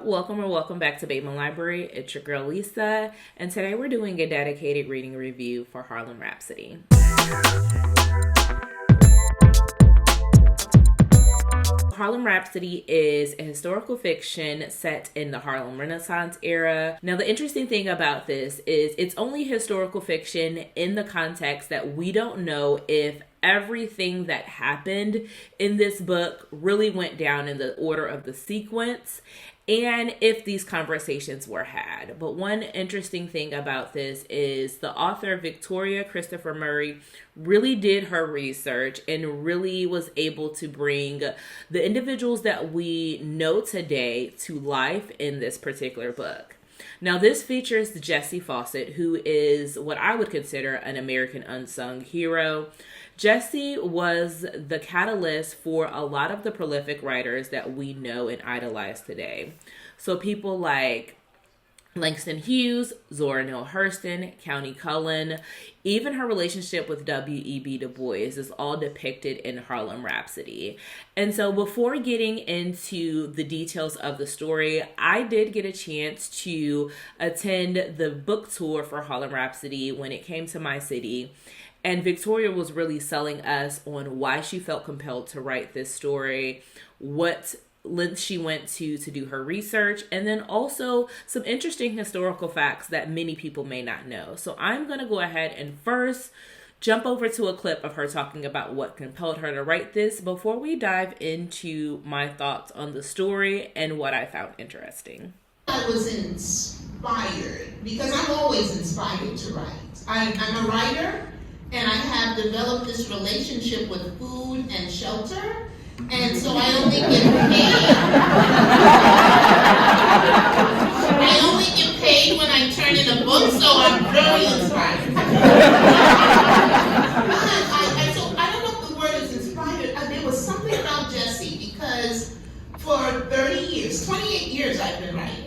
y'all. Welcome back to Babeinlibrary. It's your girl Lisa, and today we're doing a dedicated reading review for Harlem Rhapsody. Harlem Rhapsody is a historical fiction set in the Harlem Renaissance era. Now, the interesting thing about this is it's only historical fiction in the context that we don't know if everything that happened in this book really went down in the order of the sequence and if these conversations were had. But one interesting thing about this is the author, Victoria Christopher Murray, really did her research and really was able to bring the individuals that we know today to life in this particular book. Now, this features Jessie Fawcett, who is what I would consider an American unsung hero. Jessie was the catalyst for a lot of the prolific writers that we know and idolize today. So people like Langston Hughes, Zora Neale Hurston, Countee Cullen, even her relationship with W.E.B. Du Bois is all depicted in Harlem Rhapsody. And so before getting into the details of the story, I did get a chance to attend the book tour for Harlem Rhapsody when it came to my city. And Victoria was really selling us on why she felt compelled to write this story, what lengths she went to do her research, and then also some interesting historical facts that many people may not know. So I'm going to go ahead and first jump over to a clip of her talking about what compelled her to write this before we dive into my thoughts on the story and what I found interesting. I was inspired because I'm always inspired to write. I'm a writer, and I have developed this relationship with food and shelter, and so I only get paid. I only get paid when I turn in a book, so I'm very inspired. So I don't know if the word is inspired. There was something about Jessie because for 30 years, 28 years I've been writing.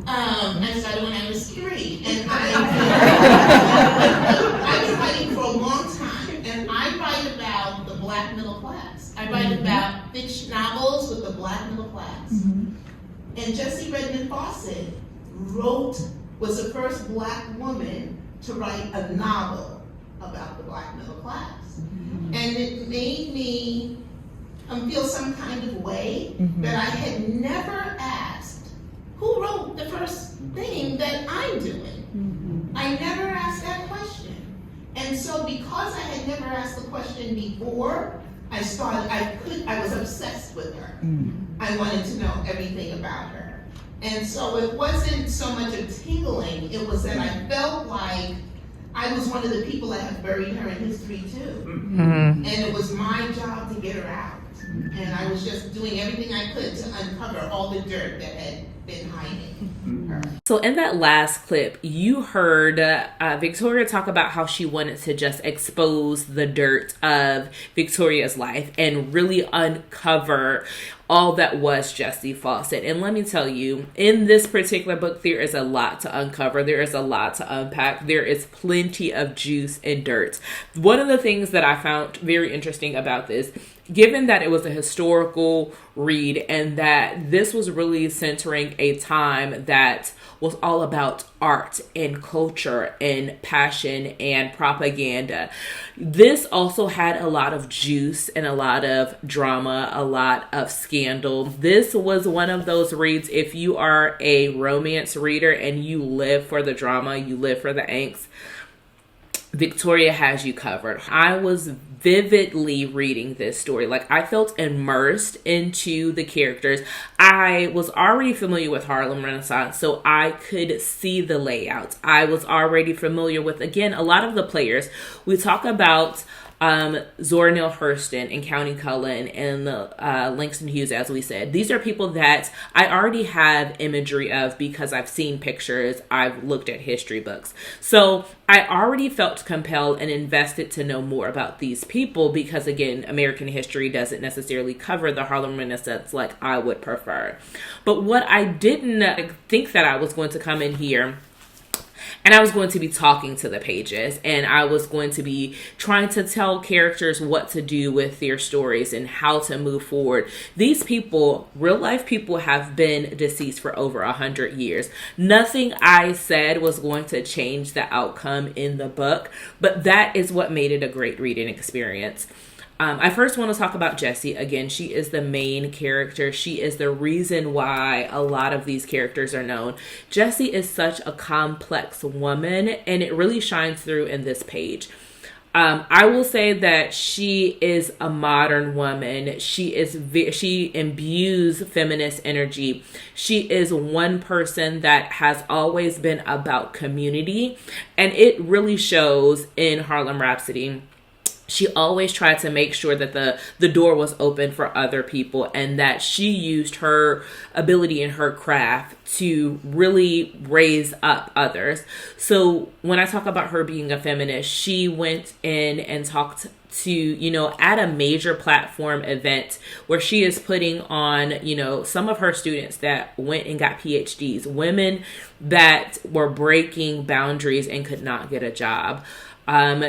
I started when I was 3, and I've been writing for a long time, and I write about the Black middle class. I write about fiction novels with the Black middle class. And Jessie Redmond Fawcett was the first Black woman to write a novel about the Black middle class. And it made me feel some kind of way that I had never asked, who wrote the first thing that I'm doing? I never asked that question. And so because I had never asked the question before, I was obsessed with her. I wanted to know everything about her. And so it wasn't so much a tingling, it was that I felt like I was one of the people that had buried her in history too. And it was my job to get her out. And I was just doing everything I could to uncover all the dirt that had been hiding her. So in that last clip, you heard Victoria talk about how she wanted to just expose the dirt of Victoria's life and really uncover all that was Jessie Fawcett. And let me tell you, in this particular book, there is a lot to uncover. There is a lot to unpack. There is plenty of juice and dirt. One of the things that I found very interesting about this, given that it was a historical read and that this was really centering a time that was all about art and culture and passion and propaganda, this also had a lot of juice and a lot of drama, a lot of scandal. This was one of those reads, if you are a romance reader and you live for the drama, you live for the angst, Victoria has you covered. I was vividly reading this story. Like, I felt immersed into the characters. I was already familiar with Harlem Renaissance, so I could see the layouts. I was already familiar with, again, a lot of the players. We talk about Zora Neale Hurston and Countee Cullen and Langston Hughes, as we said. These are people that I already have imagery of because I've seen pictures, I've looked at history books. So I already felt compelled and invested to know more about these people because, again, American history doesn't necessarily cover the Harlem Renaissance like I would prefer. But what I didn't think that I was going to come in here And I was going to be talking to the pages, and I was going to be trying to tell characters what to do with their stories and how to move forward. These people, real life people, have been deceased for over 100 years. Nothing I said was going to change the outcome in the book, but that is what made it a great reading experience. I first want to talk about Jessie. Again, she is the main character. She is the reason why a lot of these characters are known. Jessie is such a complex woman, and it really shines through in this page. I will say that she is a modern woman. She imbues feminist energy. She is one person that has always been about community, and it really shows in Harlem Rhapsody. She always tried to make sure that the door was open for other people, and that she used her ability and her craft to really raise up others. So when I talk about her being a feminist, she went in and talked to, at a major platform event where she is putting on, some of her students that went and got PhDs, women that were breaking boundaries and could not get a job.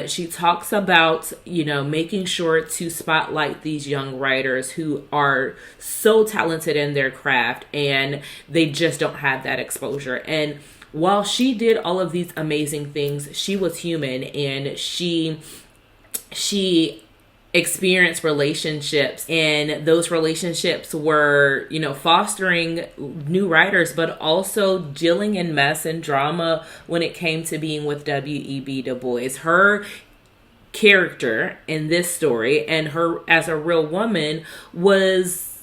She talks about, making sure to spotlight these young writers who are so talented in their craft and they just don't have that exposure. And while she did all of these amazing things, she was human, and she experienced relationships, and those relationships were, fostering new writers, but also dealing in mess and drama when it came to being with W.E.B. Du Bois. Her character in this story, and her as a real woman, was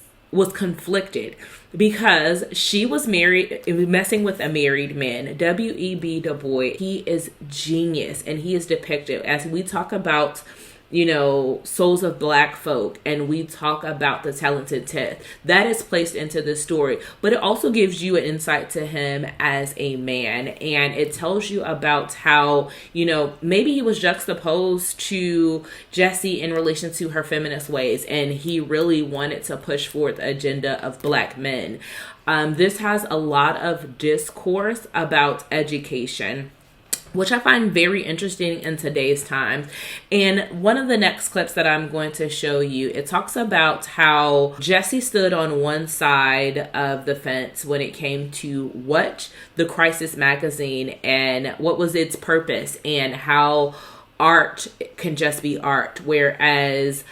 conflicted because she was married, messing with a married man. W.E.B. Du Bois, he is genius, and he is depicted as we talk about souls of Black folk, and we talk about the talented Teth. That is placed into the story, but it also gives you an insight to him as a man, and it tells you about how, maybe he was juxtaposed to Jessie in relation to her feminist ways, and he really wanted to push forward the agenda of Black men. This has a lot of discourse about education, which I find very interesting in today's time. And one of the next clips that I'm going to show you, it talks about how Jessie stood on one side of the fence when it came to what the Crisis magazine and what was its purpose, and how art can just be art, whereas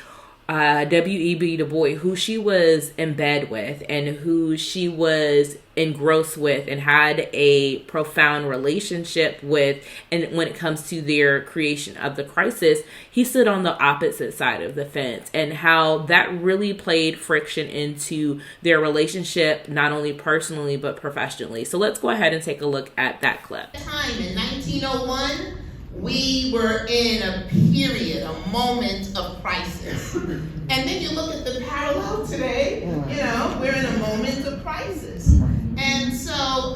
W.E.B. Du Bois, who she was in bed with and who she was engrossed with and had a profound relationship with, and when it comes to their creation of the Crisis, he stood on the opposite side of the fence, and how that really played friction into their relationship, not only personally but professionally. So let's go ahead and take a look at that clip. Time in 1901, we were in a period, a moment of crisis. And then you look at the parallel today, we're in a moment of crisis. And so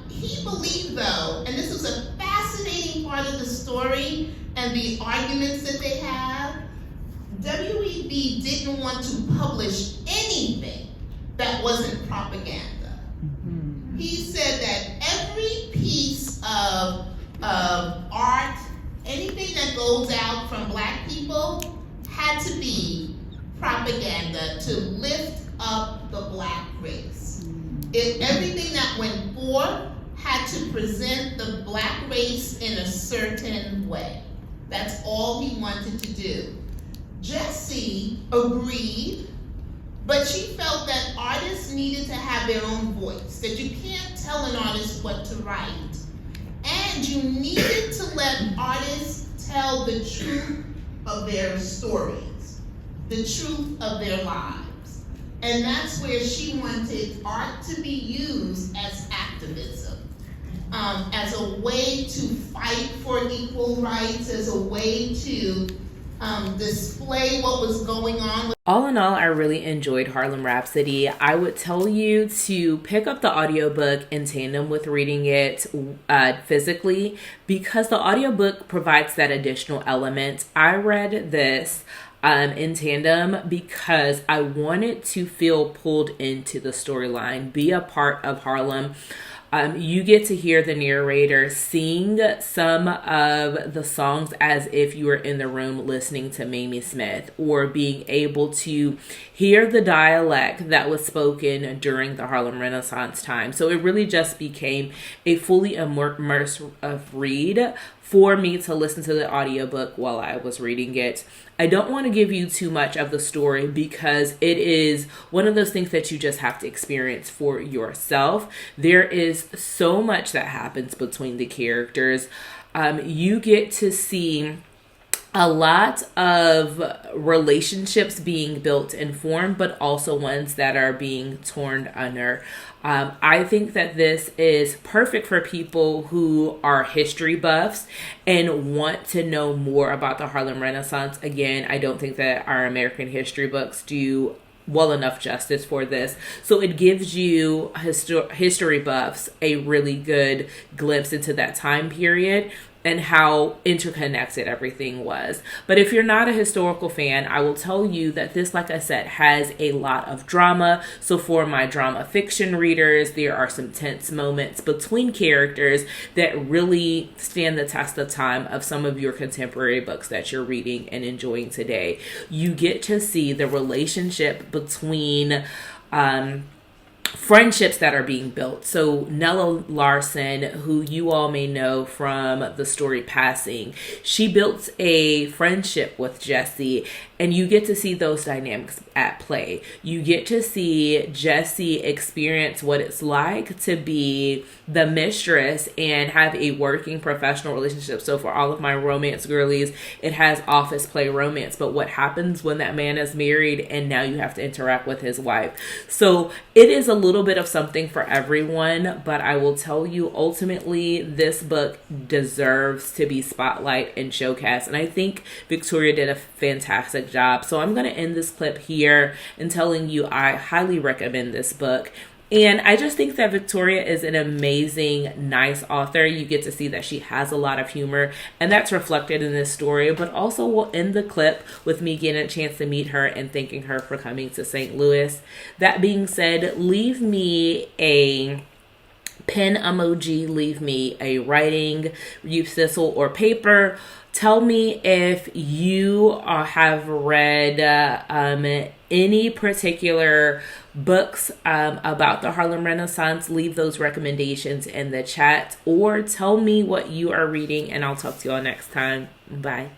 he believed, though, and this was a fascinating part of the story and the arguments that they have, W.E.B. didn't want to publish anything that wasn't propaganda. He said that every piece of art, anything that goes out from Black people, had to be propaganda to lift up the Black race. Everything that went forth had to present the Black race in a certain way. That's all he wanted to do. Jessie agreed, but she felt that artists needed to have their own voice, that you can't tell an artist what to write. And you needed to let artists tell the truth of their stories, the truth of their lives. And that's where she wanted art to be used as activism, as a way to fight for equal rights, as a way to display what was going on. All in all, I really enjoyed Harlem Rhapsody. I would tell you to pick up the audiobook in tandem with reading it physically, because the audiobook provides that additional element. I read this in tandem because I wanted to feel pulled into the storyline, be a part of Harlem. You get to hear the narrator sing some of the songs as if you were in the room listening to Mamie Smith, or being able to hear the dialect that was spoken during the Harlem Renaissance time. So it really just became a fully immersive read for me to listen to the audiobook while I was reading it. I don't want to give you too much of the story because it is one of those things that you just have to experience for yourself. There is so much that happens between the characters. You get to see a lot of relationships being built and formed, but also ones that are being torn under. I think that this is perfect for people who are history buffs and want to know more about the Harlem Renaissance. Again, I don't think that our American history books do well enough justice for this. So it gives you history buffs a really good glimpse into that time period and how interconnected everything was. But if you're not a historical fan, I will tell you that this, like I said, has a lot of drama. So for my drama fiction readers, there are some tense moments between characters that really stand the test of time of some of your contemporary books that you're reading and enjoying today. You get to see the relationship between friendships that are being built. So Nella Larson, who you all may know from the story Passing, she built a friendship with Jesse, and you get to see those dynamics at play. You get to see Jesse experience what it's like to be the mistress and have a working professional relationship. So for all of my romance girlies, it has office play romance, but what happens when that man is married and now you have to interact with his wife? So it is a little bit of something for everyone, but I will tell you, ultimately, this book deserves to be spotlight and showcased, and I think Victoria did a fantastic job. So I'm going to end this clip here and telling you I highly recommend this book. And I just think that Victoria is an amazing, nice author. You get to see that she has a lot of humor, and that's reflected in this story. But also we'll end the clip with me getting a chance to meet her and thanking her for coming to St. Louis. That being said, leave me a pen emoji, leave me a writing utensil or paper. Tell me if you have read any particular books about the Harlem Renaissance. Leave those recommendations in the chat, or tell me what you are reading, and I'll talk to you all next time. Bye.